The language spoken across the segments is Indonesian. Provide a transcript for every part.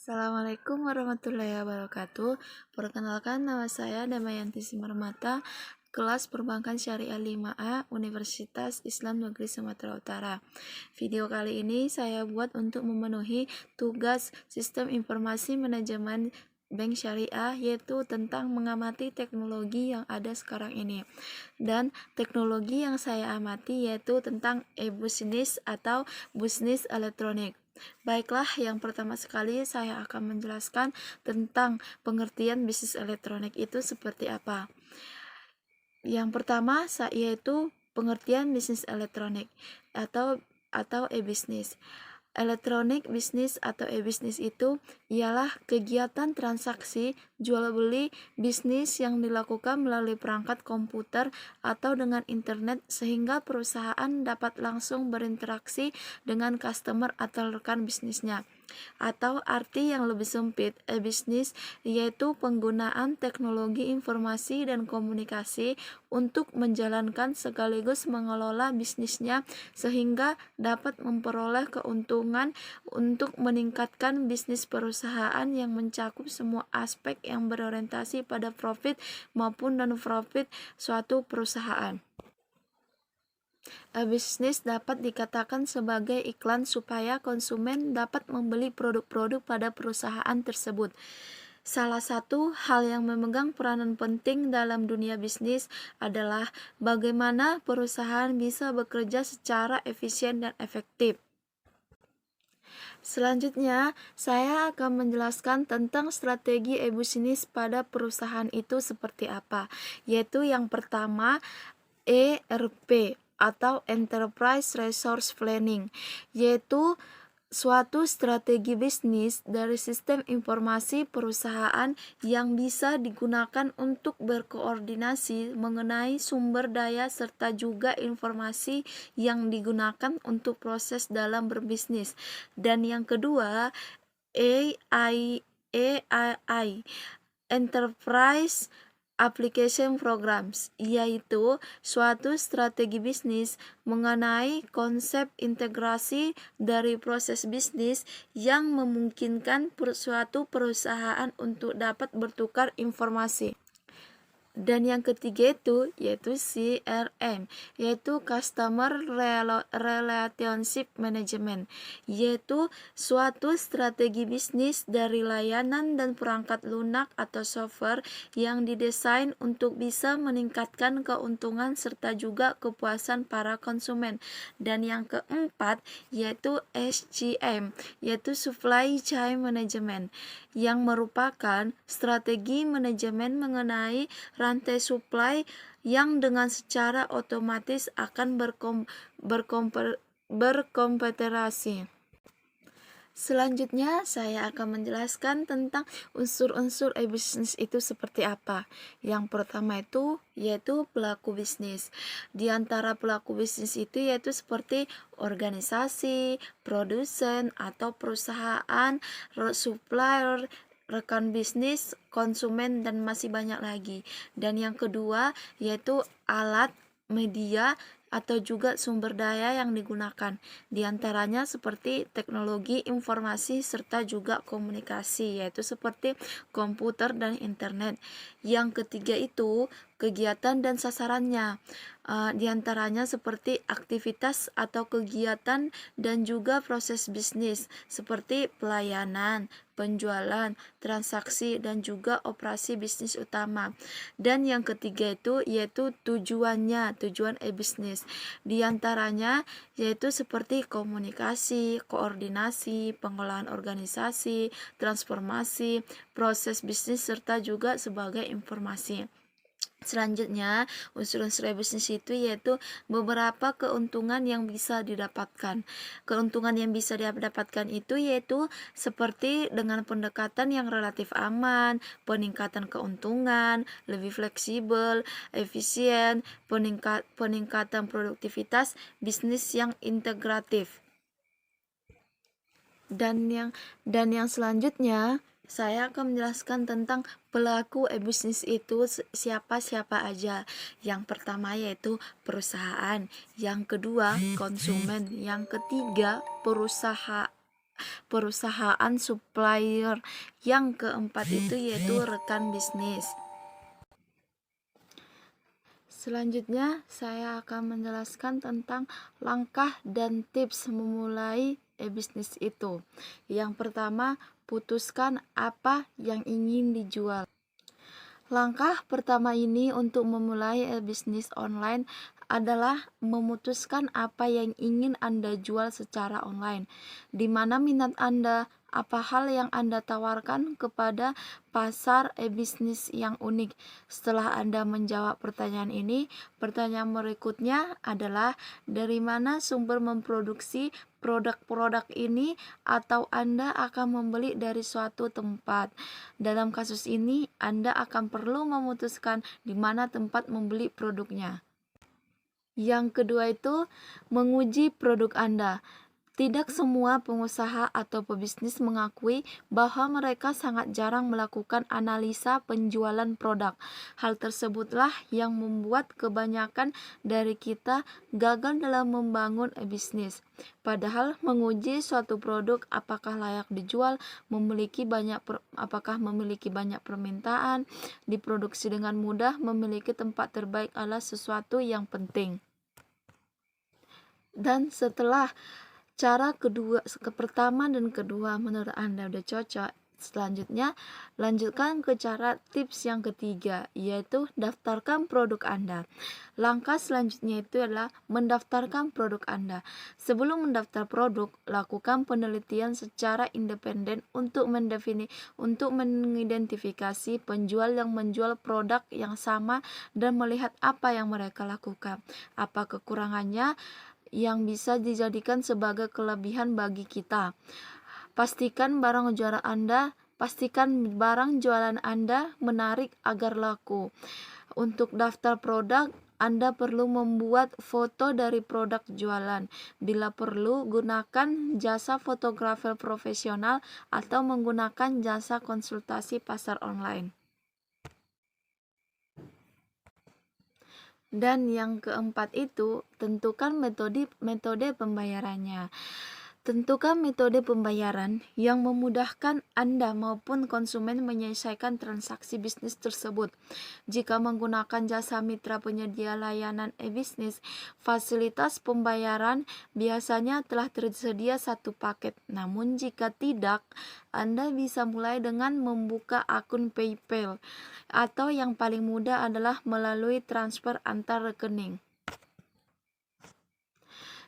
Assalamualaikum warahmatullahi wabarakatuh. Perkenalkan, nama saya Damayanti Simarmata, kelas Perbankan Syariah 5A, Universitas Islam Negeri Sumatera Utara. Video kali ini saya buat untuk memenuhi tugas Sistem Informasi Manajemen Bank Syariah, yaitu tentang mengamati teknologi yang ada sekarang ini. Dan teknologi yang saya amati yaitu tentang e-business atau bisnis elektronik. Baiklah, yang pertama sekali saya akan menjelaskan tentang pengertian bisnis elektronik itu seperti apa. Yang pertama yaitu pengertian bisnis elektronik atau e-bisnis. Elektronik bisnis atau e-bisnis itu ialah kegiatan transaksi jual beli bisnis yang dilakukan melalui perangkat komputer atau dengan internet sehingga perusahaan dapat langsung berinteraksi dengan customer atau rekan bisnisnya. Atau arti yang lebih sempit, e-bisnis yaitu penggunaan teknologi informasi dan komunikasi untuk menjalankan sekaligus mengelola bisnisnya sehingga dapat memperoleh keuntungan untuk meningkatkan bisnis perusahaan yang mencakup semua aspek yang berorientasi pada profit maupun non-profit suatu perusahaan. Bisnis dapat dikatakan sebagai iklan supaya konsumen dapat membeli produk-produk pada perusahaan tersebut. Salah satu hal yang memegang peranan penting dalam dunia bisnis adalah bagaimana perusahaan bisa bekerja secara efisien dan efektif. Selanjutnya, saya akan menjelaskan tentang strategi e-bisnis pada perusahaan itu seperti apa, yaitu yang pertama, ERP atau Enterprise Resource Planning, yaitu suatu strategi bisnis dari sistem informasi perusahaan yang bisa digunakan untuk berkoordinasi mengenai sumber daya serta juga informasi yang digunakan untuk proses dalam berbisnis. Dan yang kedua, AI Enterprise Application Programs, yaitu suatu strategi bisnis mengenai konsep integrasi dari proses bisnis yang memungkinkan suatu perusahaan untuk dapat bertukar informasi. Dan yang ketiga yaitu CRM, yaitu Customer Relationship Management, yaitu suatu strategi bisnis dari layanan dan perangkat lunak atau software yang didesain untuk bisa meningkatkan keuntungan serta juga kepuasan para konsumen. Dan yang keempat yaitu SCM, yaitu Supply Chain Management, yang merupakan strategi manajemen mengenai rantai supply yang dengan secara otomatis akan berkompetisi. Selanjutnya, saya akan menjelaskan tentang unsur-unsur e-bisnis itu seperti apa. Yang pertama yaitu pelaku bisnis. Di antara pelaku bisnis itu yaitu seperti organisasi, produsen atau perusahaan, supplier, rekan bisnis, konsumen, dan masih banyak lagi. Dan yang kedua yaitu alat, media, atau juga sumber daya yang digunakan. Di antaranya seperti teknologi informasi serta juga komunikasi, yaitu seperti komputer dan internet. Yang ketiga itu kegiatan dan sasarannya. Di antaranya seperti aktivitas atau kegiatan dan juga proses bisnis seperti pelayanan, penjualan, transaksi, dan juga operasi bisnis utama. Dan yang ketiga yaitu tujuan e-bisnis. Di antaranya yaitu seperti komunikasi, koordinasi, pengolahan organisasi, transformasi, proses bisnis serta juga sebagai informasi. Selanjutnya, unsur-unsur bisnis itu yaitu beberapa keuntungan yang bisa didapatkan. Keuntungan yang bisa didapatkan itu yaitu seperti dengan pendekatan yang relatif aman, peningkatan keuntungan, lebih fleksibel, efisien, peningkatan produktivitas bisnis yang integratif. Dan yang selanjutnya, saya akan menjelaskan tentang pelaku e-bisnis itu siapa-siapa aja. Yang pertama yaitu perusahaan, yang kedua konsumen, yang ketiga perusahaan, perusahaan supplier. Yang keempat itu yaitu rekan bisnis. Selanjutnya, saya akan menjelaskan tentang langkah dan tips memulai bisnis itu. Yang pertama, putuskan apa yang ingin dijual. Langkah pertama ini untuk memulai bisnis online adalah memutuskan apa yang ingin Anda jual secara online. Di mana minat Anda, apa hal yang Anda tawarkan kepada pasar bisnis yang unik. Setelah Anda menjawab pertanyaan ini, pertanyaan berikutnya adalah dari mana sumber memproduksi produk-produk ini, atau Anda akan membeli dari suatu tempat. Dalam kasus ini, Anda akan perlu memutuskan di mana tempat membeli produknya. Yang kedua itu menguji produk Anda. Tidak semua pengusaha atau pebisnis mengakui bahwa mereka sangat jarang melakukan analisa penjualan produk. Hal tersebutlah yang membuat kebanyakan dari kita gagal dalam membangun bisnis. Padahal menguji suatu produk apakah layak dijual, apakah memiliki banyak permintaan, diproduksi dengan mudah, memiliki tempat terbaik adalah sesuatu yang penting. Dan setelah cara pertama dan kedua menurut Anda udah cocok, selanjutnya lanjutkan ke cara tips yang ketiga, yaitu daftarkan produk Anda. Langkah selanjutnya itu adalah mendaftarkan produk Anda. Sebelum mendaftar produk, lakukan penelitian secara independen untuk mengidentifikasi penjual yang menjual produk yang sama dan melihat apa yang mereka lakukan, apa kekurangannya yang bisa dijadikan sebagai kelebihan bagi kita. Pastikan barang jualan Anda menarik agar laku. Untuk daftar produk, Anda perlu membuat foto dari produk jualan. Bila perlu, gunakan jasa fotografer profesional atau menggunakan jasa konsultasi pasar online. Dan yang keempat itu, tentukan metode pembayarannya. Tentukan metode pembayaran yang memudahkan Anda maupun konsumen menyelesaikan transaksi bisnis tersebut. Jika menggunakan jasa mitra penyedia layanan e-bisnis, fasilitas pembayaran biasanya telah tersedia satu paket. Namun jika tidak, Anda bisa mulai dengan membuka akun PayPal, atau yang paling mudah adalah melalui transfer antar rekening.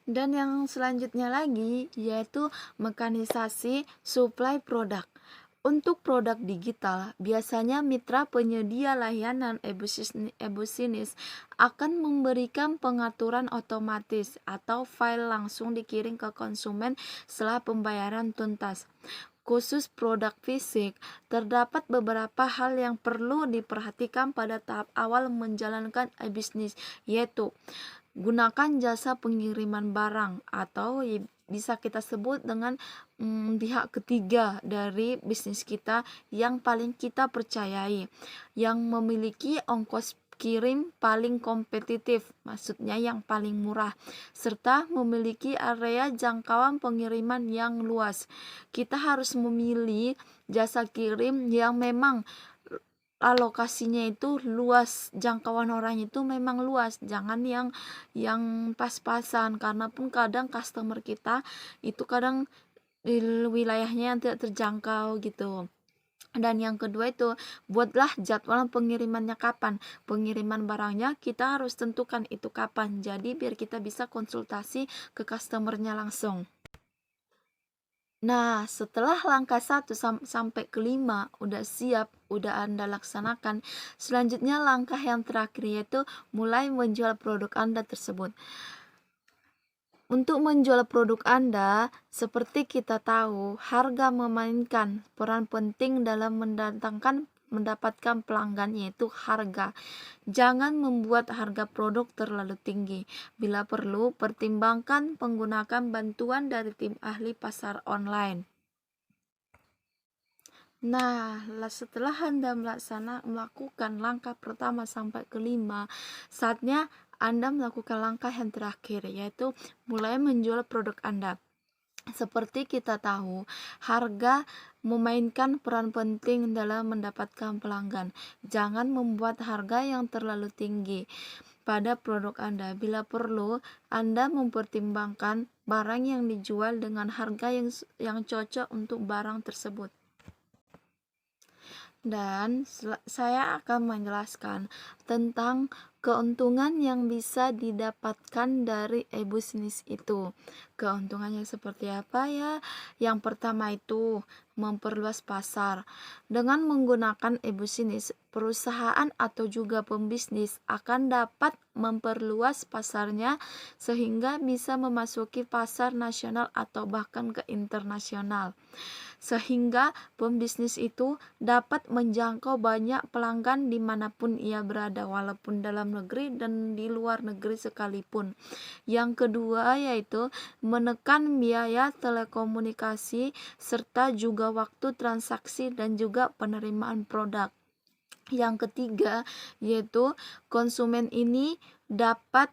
Dan yang selanjutnya lagi yaitu mekanisasi supply produk. Untuk produk digital, biasanya mitra penyedia layanan e-bisnis akan memberikan pengaturan otomatis atau file langsung dikirim ke konsumen setelah pembayaran tuntas. Khusus produk fisik, terdapat beberapa hal yang perlu diperhatikan pada tahap awal menjalankan e-bisnis, yaitu gunakan jasa pengiriman barang atau bisa kita sebut dengan pihak ketiga dari bisnis kita yang paling kita percayai, yang memiliki ongkos kirim paling kompetitif, maksudnya yang paling murah, serta memiliki area jangkauan pengiriman yang luas. Kita harus memilih jasa kirim yang memang alokasinya itu luas, jangkauan orang itu memang luas, jangan yang pas-pasan, karena pun kadang customer kita itu kadang di wilayahnya yang tidak terjangkau gitu. Dan yang kedua itu, buatlah jadwal pengirimannya kapan. Pengiriman barangnya kita harus tentukan itu kapan, jadi biar kita bisa konsultasi ke customernya langsung. Nah, setelah langkah 1 sampai ke 5 udah siap, udah Anda laksanakan, selanjutnya langkah yang terakhir yaitu mulai menjual produk Anda tersebut. Untuk menjual produk Anda, seperti kita tahu, harga memainkan peran penting dalam mendapatkan pelanggan, yaitu harga. Jangan membuat harga produk terlalu tinggi. Bila perlu, pertimbangkan penggunaan bantuan dari tim ahli pasar online. Nah, setelah Anda melakukan langkah pertama sampai ke 5, saatnya Anda melakukan langkah yang terakhir, yaitu mulai menjual produk Anda. Seperti kita tahu, harga memainkan peran penting dalam mendapatkan pelanggan. Jangan membuat harga yang terlalu tinggi pada produk Anda. Bila perlu, Anda mempertimbangkan barang yang dijual dengan harga yang cocok untuk barang tersebut. Dan saya akan menjelaskan tentang keuntungan yang bisa didapatkan dari e-bisnis itu. Keuntungannya seperti apa ya? Yang pertama itu memperluas pasar. Dengan menggunakan e-bisnis, perusahaan atau juga pembisnis akan dapat memperluas pasarnya sehingga bisa memasuki pasar nasional atau bahkan ke internasional, sehingga pembisnis itu dapat menjangkau banyak pelanggan dimanapun ia berada, walaupun dalam negeri dan di luar negeri sekalipun. Yang kedua yaitu menekan biaya telekomunikasi serta juga waktu transaksi dan juga penerimaan produk. Yang ketiga yaitu konsumen ini dapat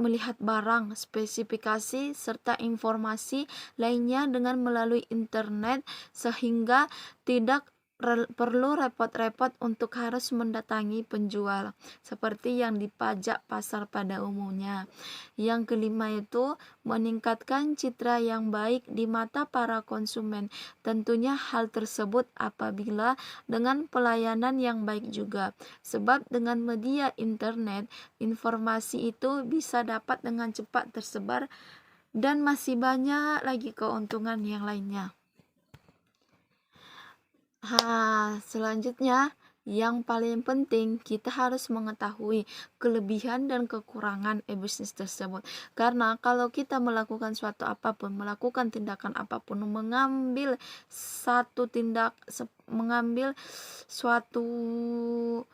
melihat barang, spesifikasi, serta informasi lainnya dengan melalui internet, sehingga tidak perlu repot-repot untuk harus mendatangi penjual, seperti yang di pajak pasar pada umumnya. Yang kelima itu meningkatkan citra yang baik di mata para konsumen. Tentunya hal tersebut apabila dengan pelayanan yang baik juga, sebab dengan media internet, informasi itu bisa dapat dengan cepat tersebar dan masih banyak lagi keuntungan yang lainnya. Selanjutnya yang paling penting kita harus mengetahui kelebihan dan kekurangan e-bisnis tersebut. Karena kalau kita melakukan melakukan tindakan apapun, mengambil suatu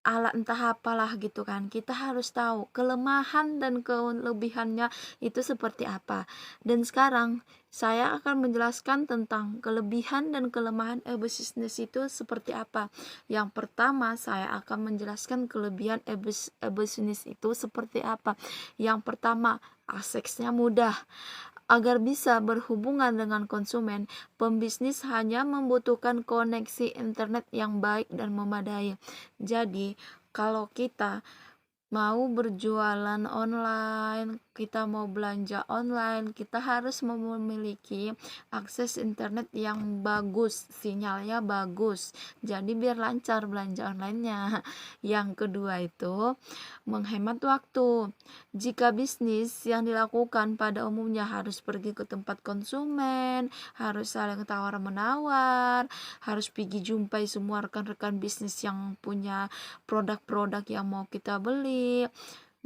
alat entah apalah gitu kan, kita harus tahu kelemahan dan kelebihannya itu seperti apa. Dan sekarang saya akan menjelaskan tentang kelebihan dan kelemahan e-bisnis itu seperti apa. Yang pertama, saya akan menjelaskan kelebihan e-bisnis itu seperti apa. Yang pertama, aksesnya mudah. Agar bisa berhubungan dengan konsumen, pembisnis hanya membutuhkan koneksi internet yang baik dan memadai. Jadi, kalau kita mau berjualan online, kita mau belanja online, kita harus memiliki akses internet yang bagus, sinyalnya bagus. Jadi biar lancar belanja online-nya. Yang kedua itu menghemat waktu. Jika bisnis yang dilakukan pada umumnya harus pergi ke tempat konsumen, harus saling tawar-menawar, harus pergi jumpai semua rekan-rekan bisnis yang punya produk-produk yang mau kita beli,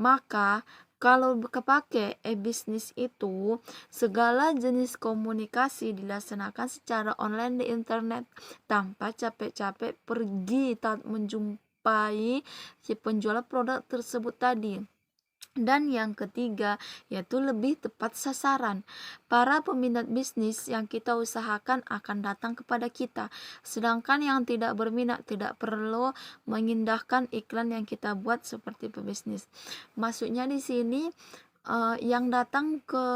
maka kalau kepake e-bisnis itu, segala jenis komunikasi dilaksanakan secara online di internet tanpa capek-capek pergi menjumpai si penjual produk tersebut tadi. Dan yang ketiga yaitu lebih tepat sasaran. Para peminat bisnis yang kita usahakan akan datang kepada kita, sedangkan yang tidak berminat tidak perlu mengindahkan iklan yang kita buat seperti pebisnis. Maksudnya di sini yang datang ke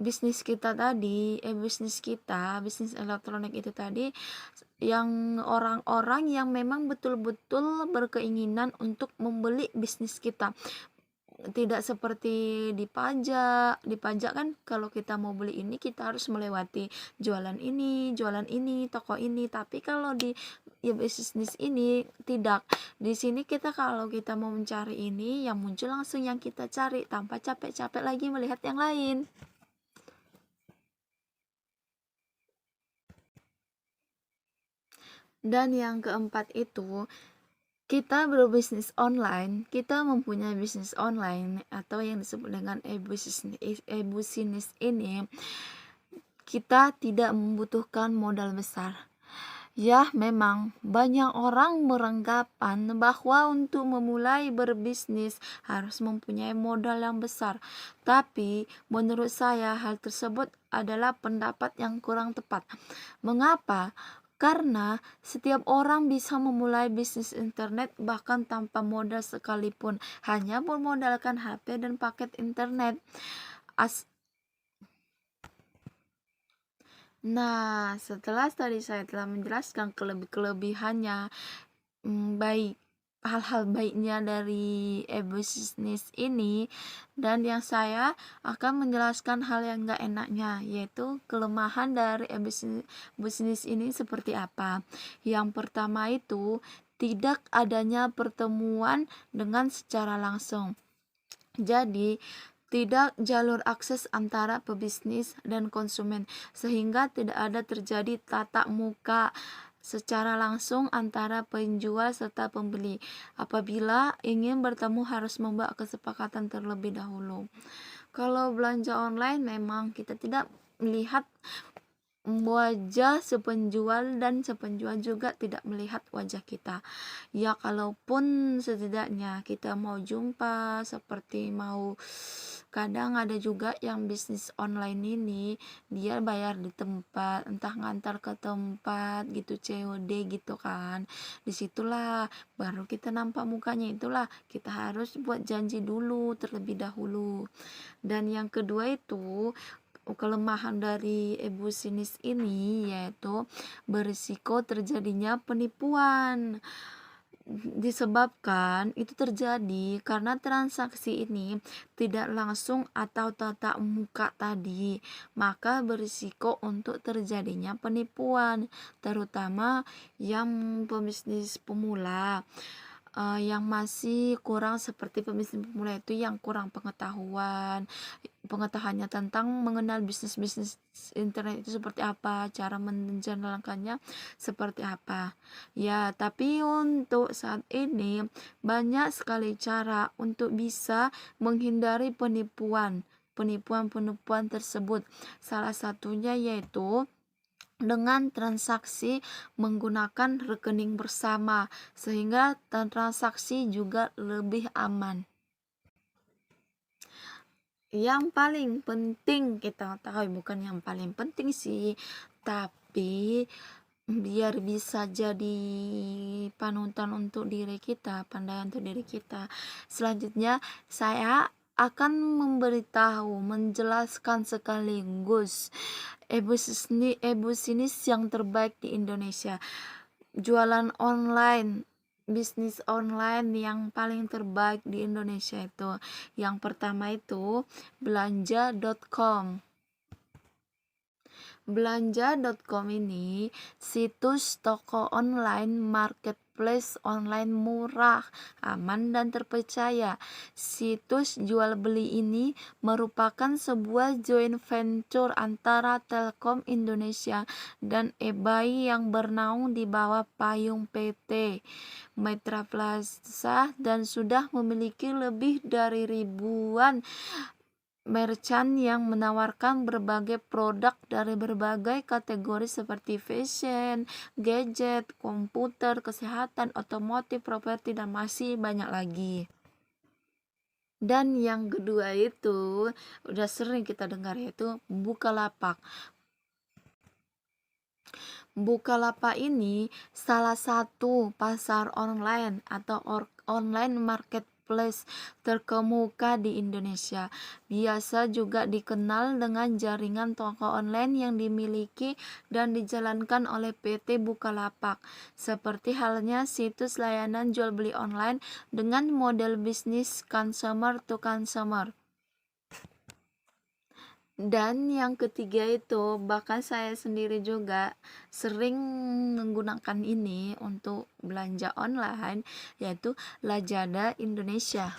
bisnis kita tadi, bisnis kita, bisnis elektronik itu tadi, yang orang-orang yang memang betul-betul berkeinginan untuk membeli bisnis kita. Tidak seperti di pajak kan kalau kita mau beli ini kita harus melewati jualan ini, toko ini. Tapi kalau di bisnis ini tidak. Di sini kita kalau kita mau mencari ini, yang muncul langsung yang kita cari tanpa capek-capek lagi melihat yang lain. Dan yang keempat itu, kita berbisnis online, kita mempunyai bisnis online atau yang disebut dengan e-bisnis ini, kita tidak membutuhkan modal besar. Ya, memang banyak orang beranggapan bahwa untuk memulai berbisnis harus mempunyai modal yang besar. Tapi menurut saya hal tersebut adalah pendapat yang kurang tepat. Mengapa? Karena setiap orang bisa memulai bisnis internet bahkan tanpa modal sekalipun, hanya bermodalkan HP dan paket internet. Nah, setelah tadi saya telah menjelaskan kelebihannya, baik hal-hal baiknya dari e-bisnis ini, dan yang saya akan menjelaskan hal yang enggak enaknya, yaitu kelemahan dari bisnis ini seperti apa. Yang pertama itu tidak adanya pertemuan dengan secara langsung. Jadi, tidak jalur akses antara pebisnis dan konsumen, sehingga tidak ada terjadi tatap muka secara langsung antara penjual serta pembeli. Apabila ingin bertemu harus membuat kesepakatan terlebih dahulu. Kalau belanja online memang kita tidak melihat wajah sepenjual dan sepenjual juga tidak melihat wajah kita. Ya, kalaupun setidaknya kita mau jumpa, seperti mau, kadang ada juga yang bisnis online ini dia bayar di tempat, entah ngantar ke tempat gitu, COD gitu kan. Disitulah baru kita nampak mukanya, itulah kita harus buat janji dulu terlebih dahulu. Dan yang kedua itu kelemahan dari e-bisnis ini yaitu berisiko terjadinya penipuan. Disebabkan itu terjadi karena transaksi ini tidak langsung atau tatap muka tadi, maka berisiko untuk terjadinya penipuan, terutama yang pebisnis pemula. Yang masih kurang, seperti pebisnis pemula itu yang kurang pengetahuannya tentang mengenal bisnis-bisnis internet itu seperti apa, cara menjalankannya seperti apa. Ya, tapi untuk saat ini banyak sekali cara untuk bisa menghindari penipuan tersebut. Salah satunya yaitu dengan transaksi menggunakan rekening bersama, sehingga transaksi juga lebih aman. Yang paling penting kita tahu, bukan yang paling penting sih, tapi biar bisa jadi panutan untuk diri kita, pandangan untuk diri kita. Selanjutnya saya akan menjelaskan sekaligus e-bisnis yang terbaik di Indonesia. Jualan online, bisnis online yang paling terbaik di Indonesia itu. Yang pertama itu belanja.com. Belanja.com ini situs toko online marketplace online murah, aman, dan terpercaya. Situs jual beli ini merupakan sebuah joint venture antara Telkom Indonesia dan eBay yang bernaung di bawah payung PT Mitra Plaza dan sudah memiliki lebih dari ribuan merchant yang menawarkan berbagai produk dari berbagai kategori seperti fashion, gadget, komputer, kesehatan, otomotif, properti, dan masih banyak lagi. Dan yang kedua itu udah sering kita dengar, yaitu Bukalapak. Bukalapak ini salah satu pasar online atau online marketplace terkemuka di Indonesia. Biasa juga dikenal dengan jaringan toko online yang dimiliki dan dijalankan oleh PT Bukalapak. Seperti halnya situs layanan jual beli online dengan model bisnis consumer to consumer. Dan yang ketiga itu, bahkan saya sendiri juga sering menggunakan ini untuk belanja online, yaitu Lazada Indonesia.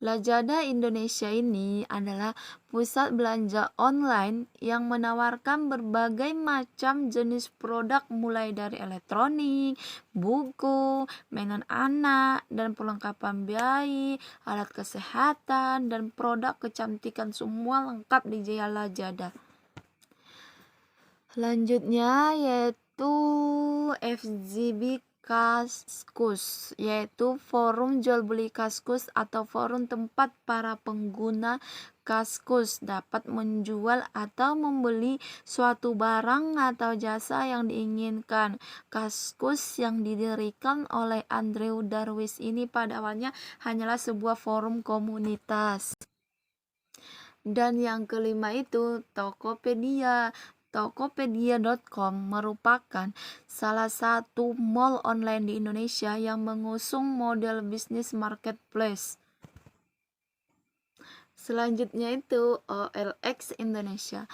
Lazada Indonesia ini adalah pusat belanja online yang menawarkan berbagai macam jenis produk mulai dari elektronik, buku, mainan anak, dan perlengkapan bayi, alat kesehatan, dan produk kecantikan, semua lengkap di Jaya Lazada. Selanjutnya yaitu FGB Kaskus, yaitu forum jual beli Kaskus atau forum tempat para pengguna Kaskus dapat menjual atau membeli suatu barang atau jasa yang diinginkan. Kaskus yang didirikan oleh Andrew Darwis ini pada awalnya hanyalah sebuah forum komunitas. Dan yang kelima itu Tokopedia. Tokopedia.com merupakan salah satu mall online di Indonesia yang mengusung model bisnis marketplace. Selanjutnya itu OLX Indonesia.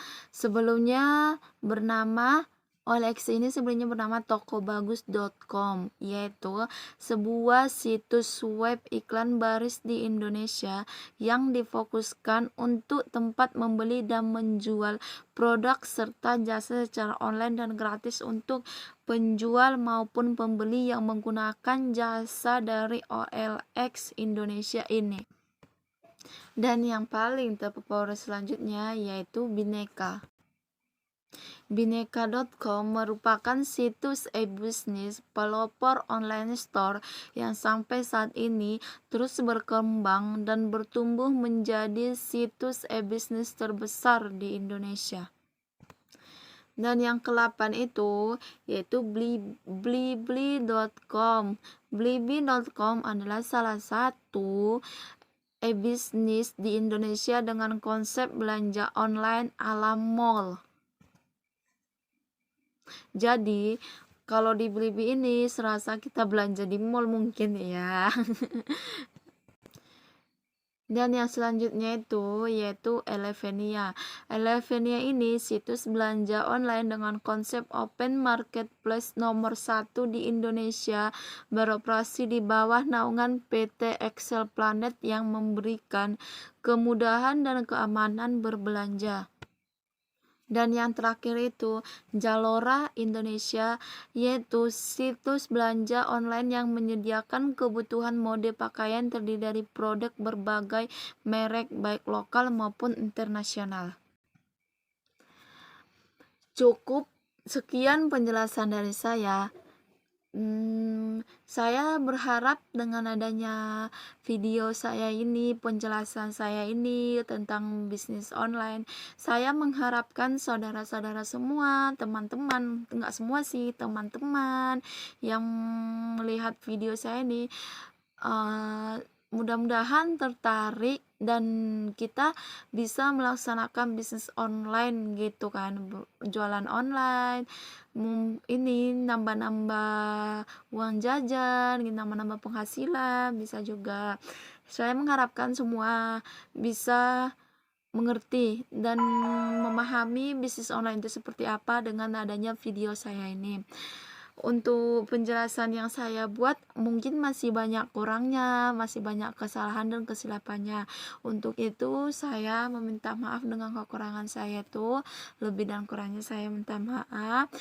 OLX ini sebelumnya bernama tokobagus.com, yaitu sebuah situs web iklan baris di Indonesia yang difokuskan untuk tempat membeli dan menjual produk serta jasa secara online dan gratis untuk penjual maupun pembeli yang menggunakan jasa dari OLX Indonesia ini. Dan yang paling terpopuler selanjutnya yaitu Bineka. Bineka.com merupakan situs e-bisnis pelopor online store yang sampai saat ini terus berkembang dan bertumbuh menjadi situs e-bisnis terbesar di Indonesia. Dan yang ke-8 itu yaitu Blibli.com. Blibli.com adalah salah satu e-bisnis di Indonesia dengan konsep belanja online ala mall. Jadi kalau di Blibli ini serasa kita belanja di mall mungkin ya. Dan yang selanjutnya itu yaitu Elevenia. Elevenia ini situs belanja online dengan konsep open marketplace nomor 1 di Indonesia, beroperasi di bawah naungan PT Excel Planet yang memberikan kemudahan dan keamanan berbelanja. Dan yang terakhir itu Zalora Indonesia, yaitu situs belanja online yang menyediakan kebutuhan mode pakaian terdiri dari produk berbagai merek baik lokal maupun internasional. Cukup sekian penjelasan dari saya. Saya berharap dengan adanya video saya ini, penjelasan saya ini tentang bisnis online, saya mengharapkan saudara-saudara semua, teman-teman, enggak semua sih, teman-teman yang melihat video saya ini mudah-mudahan tertarik dan kita bisa melaksanakan bisnis online gitu kan, jualan online, ini nambah-nambah uang jajan, nambah-nambah penghasilan, bisa juga. Saya mengharapkan semua bisa mengerti dan memahami bisnis online itu seperti apa dengan adanya video saya ini. Untuk penjelasan yang saya buat mungkin masih banyak kurangnya, masih banyak kesalahan dan kesilapannya. Untuk itu saya meminta maaf dengan kekurangan saya itu, lebih dan kurangnya saya minta maaf.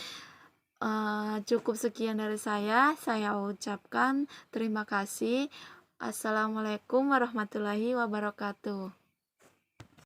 Cukup sekian dari saya ucapkan terima kasih. Assalamualaikum warahmatullahi wabarakatuh.